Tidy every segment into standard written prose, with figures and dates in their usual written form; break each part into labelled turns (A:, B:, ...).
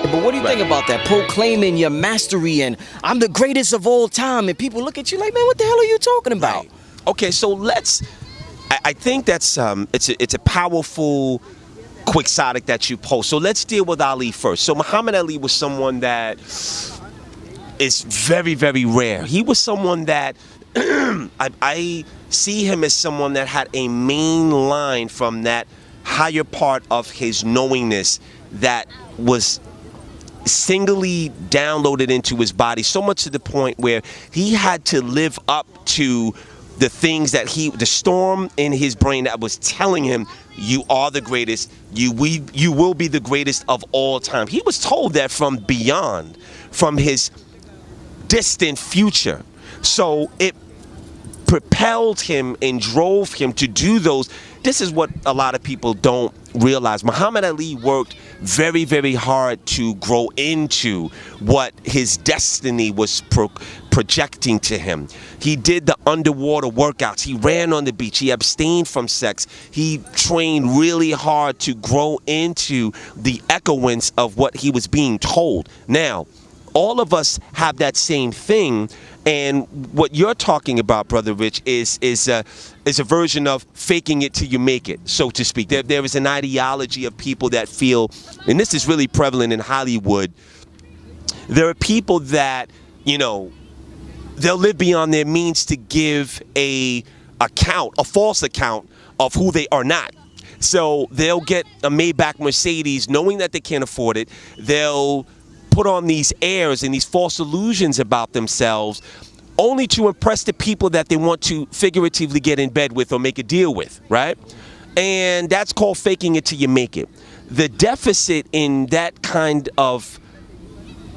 A: But what do you think about that? Proclaiming your mastery and I'm the greatest of all time, and people look at you like, man, what the hell are you talking about?
B: Right. Okay, so I think that's it's a powerful quixotic that you post. So let's deal with Ali first. So Muhammad Ali was someone that is very, very rare. He was someone that I see him as someone that had a main line from that higher part of his knowingness that was singly downloaded into his body, so much to the point where he had to live up to the things that the storm in his brain that was telling him, you are the greatest, you will be the greatest of all time. He was told that from beyond, from his distant future. So it propelled him and drove him to do those. This is what a lot of people don't realize. Muhammad Ali worked very, very hard to grow into what his destiny was projecting to him. He did the underwater workouts. He ran on the beach. He abstained from sex. He trained really hard to grow into the echoance of what he was being told. Now, all of us have that same thing, and what you're talking about, Brother Rich, is a version of faking it till you make it, so to speak. There is an ideology of people that feel, and this is really prevalent in Hollywood, there are people that, they'll live beyond their means to give a false account of who they are not. So they'll get a Maybach Mercedes knowing that they can't afford it. They'll put on these airs and these false illusions about themselves only to impress the people that they want to figuratively get in bed with or make a deal with, right? And that's called faking it till you make it. The deficit in that kind of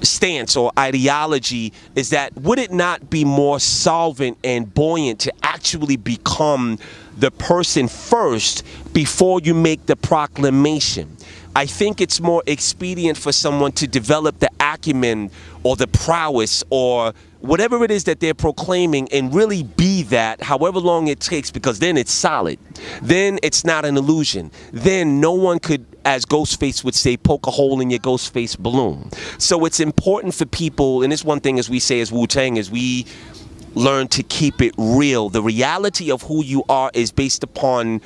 B: stance or ideology is that would it not be more solvent and buoyant to actually become the person first before you make the proclamation? I think it's more expedient for someone to develop the acumen or the prowess or whatever it is that they're proclaiming and really be that, however long it takes, because then it's solid. Then it's not an illusion. Then no one could, as Ghostface would say, poke a hole in your Ghostface balloon. So it's important for people, and it's one thing as we say as Wu-Tang, is we learn to keep it real. The reality of who you are is based upon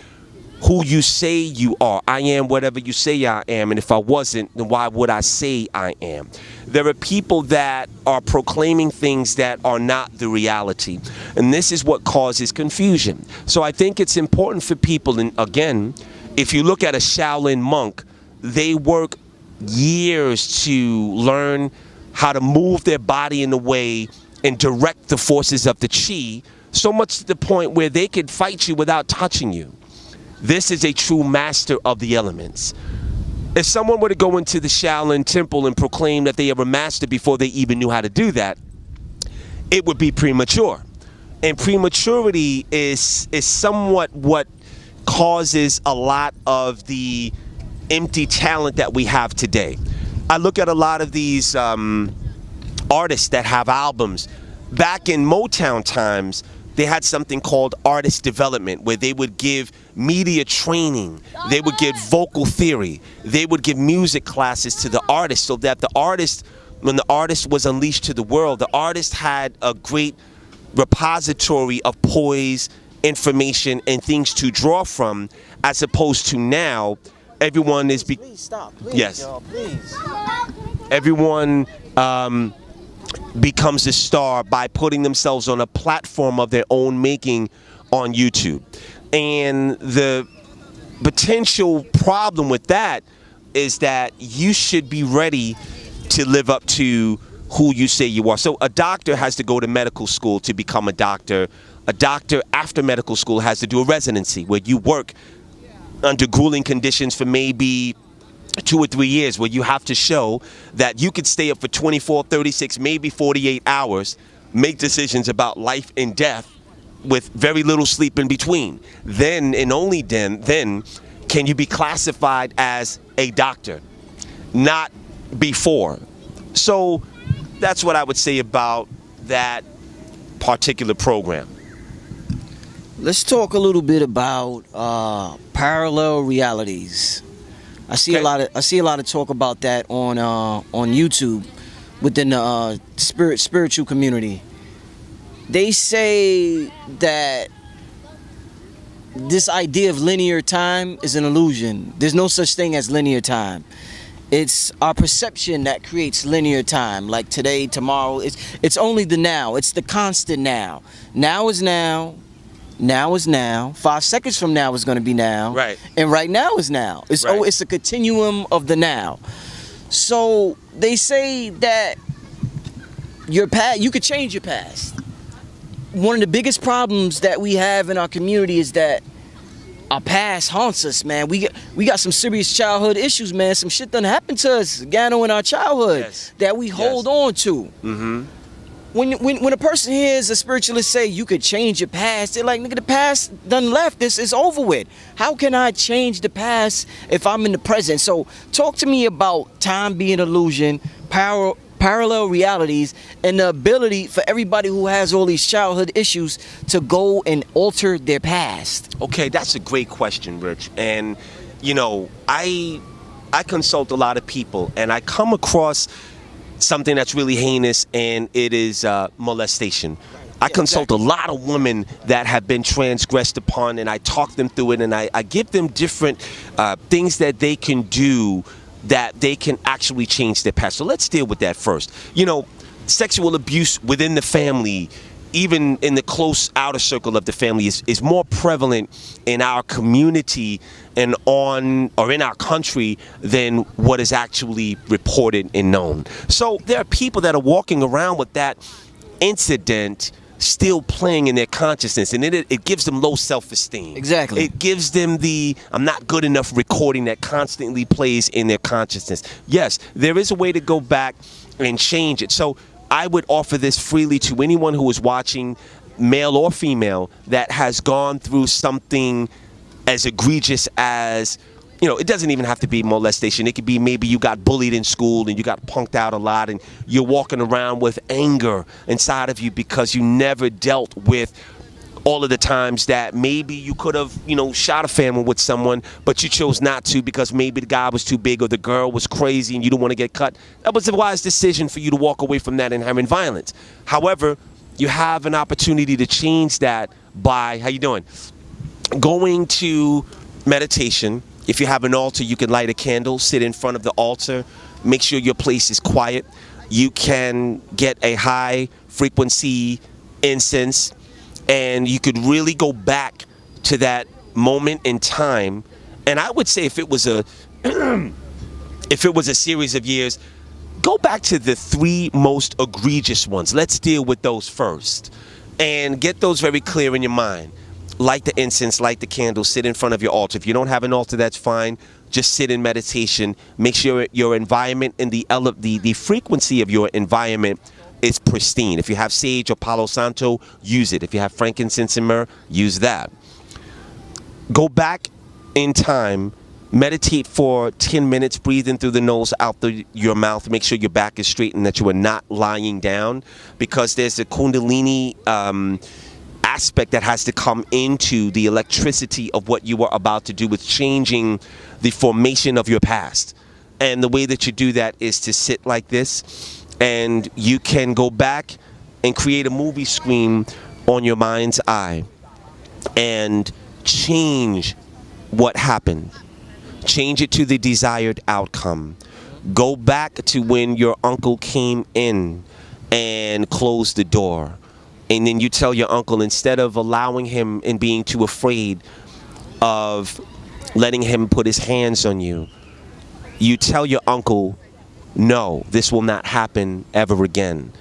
B: who you say you are. I am whatever you say I am, and if I wasn't, then why would I say I am? There are people that are proclaiming things that are not the reality, and this is what causes confusion. So I think it's important for people, and again, if you look at a Shaolin monk, they work years to learn how to move their body in a way and direct the forces of the chi, so much to the point where they could fight you without touching you. This is a true master of the elements. If someone were to go into the Shaolin temple and proclaim that they are a master before they even knew how to do that, it would be premature. And prematurity is somewhat what causes a lot of the empty talent that we have today. I look at a lot of these artists that have albums. Back in Motown times, they had something called artist development, where they would give media training, they would give vocal theory, they would give music classes to the artist, so that the artist, when the artist was unleashed to the world, the artist had a great repository of poise, information, and things to draw from, as opposed to now, everyone is...
A: Please stop, please,
B: yes.
A: y'all, please.
B: Everyone becomes a star by putting themselves on a platform of their own making on YouTube. And the potential problem with that is that you should be ready to live up to who you say you are. So a doctor has to go to medical school to become a doctor. A doctor after medical school has to do a residency where you work under grueling conditions for maybe 2 or 3 years, where you have to show that you could stay up for 24, 36, maybe 48 hours, make decisions about life and death with very little sleep in between. Then, and only then can you be classified as a doctor, not before. So that's what I would say about that particular program.
A: Let's talk a little bit about parallel realities. I see
B: Okay.
A: I see a lot of talk about that on YouTube within the spiritual community. They say that this idea of linear time is an illusion. There's no such thing as linear time. It's our perception that creates linear time. Like today, tomorrow, it's only the now. It's the constant now. Now is now. Now is now. 5 seconds from now is going to be now.
B: Right.
A: And right now is now. It's
B: Right.
A: it's a continuum of the now. So they say that your past, you could change your past. One of the biggest problems that we have in our community is that our past haunts us, man. We got some serious childhood issues, man. Some shit done happened to us, Gano, in our childhood,
B: Yes.
A: that we hold on to.
B: Mm-hmm.
A: When a person hears a spiritualist say you could change your past, they're like, nigga, the past done left. This is over with. How can I change the past if I'm in the present? So talk to me about time being illusion, parallel realities, and the ability for everybody who has all these childhood issues to go and alter their past.
B: Okay, that's a great question, Rich. And you know, I consult a lot of people, and I come across something that's really heinous, and it is molestation. I consult a lot of women that have been transgressed upon, and I talk them through it, and I give them different things that they can do that they can actually change their past. So let's deal with that first. You know, sexual abuse within the family, even in the close outer circle of the family, is more prevalent in our community and in our country than what is actually reported and known. So there are people that are walking around with that incident still playing in their consciousness, and it gives them low self-esteem.
A: Exactly.
B: It gives them the "I'm not good enough" recording that constantly plays in their consciousness. Yes, there is a way to go back and change it. So I would offer this freely to anyone who is watching, male or female, that has gone through something as egregious as, you know, it doesn't even have to be molestation. It could be maybe you got bullied in school and you got punked out a lot, and you're walking around with anger inside of you because you never dealt with all of the times that maybe you could have, you know, shot a family with someone, but you chose not to because maybe the guy was too big or the girl was crazy and you don't want to get cut. That was a wise decision for you to walk away from that inherent violence. However, you have an opportunity to change that by, how you doing? Going to meditation. If you have an altar, you can light a candle, sit in front of the altar, make sure your place is quiet. You can get a high frequency incense, and you could really go back to that moment in time. And I would say if it was a series of years, go back to the 3 most egregious ones. Let's deal with those first and get those very clear in your mind. Light the incense, light the candle, sit in front of your altar. If you don't have an altar, that's fine. Just sit in meditation. Make sure your environment and the frequency of your environment is pristine. If you have sage or Palo Santo, use it. If you have frankincense and myrrh, use that. Go back in time, meditate for 10 minutes, breathe in through the nose, out through your mouth. Make sure your back is straight and that you are not lying down, because there's a Kundalini aspect that has to come into the electricity of what you are about to do with changing the formation of your past. And the way that you do that is to sit like this, and you can go back and create a movie screen on your mind's eye and change what happened. Change it to the desired outcome. Go back to when your uncle came in and closed the door. And then you tell your uncle, instead of allowing him and being too afraid of letting him put his hands on you, you tell your uncle, no, this will not happen ever again.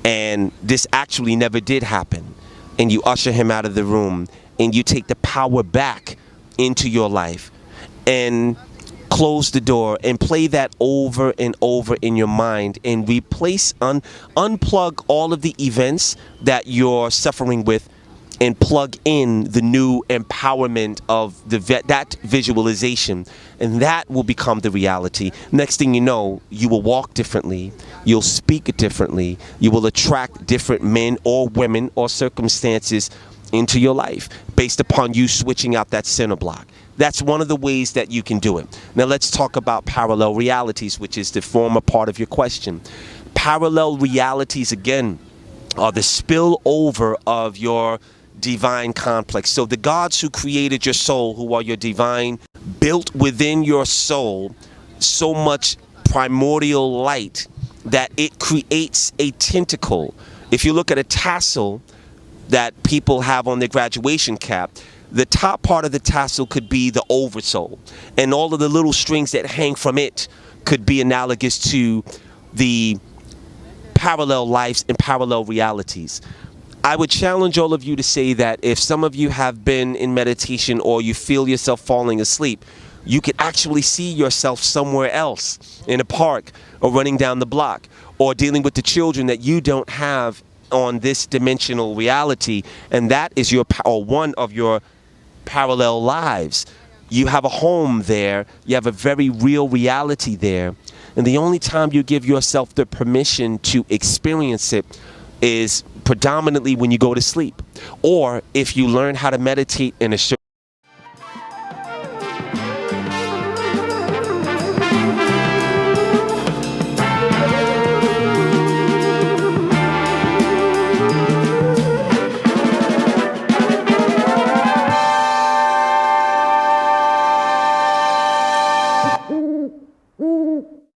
B: And this actually never did happen. And you usher him out of the room, and you take the power back into your life and close the door and play that over and over in your mind, and replace, unplug all of the events that you're suffering with, and plug in the new empowerment of that visualization, and that will become the reality. Next thing you know, you will walk differently, you'll speak differently, you will attract different men or women or circumstances into your life based upon you switching out that center block. That's one of the ways that you can do it. Now let's talk about parallel realities, which is the former part of your question. Parallel realities, again, are the spillover of your divine complex. So the gods who created your soul, who are your divine, built within your soul so much primordial light that it creates a tentacle. If you look at a tassel that people have on their graduation cap, the top part of the tassel could be the oversoul, and all of the little strings that hang from it could be analogous to the parallel lives and parallel realities. I would challenge all of you to say that if some of you have been in meditation or you feel yourself falling asleep, you could actually see yourself somewhere else, in a park or running down the block, or dealing with the children that you don't have on this dimensional reality, and that is your or one of your parallel lives. You have a home there, you have a very real reality there, and the only time you give yourself the permission to experience it is predominantly when you go to sleep, or if you learn how to meditate in a certain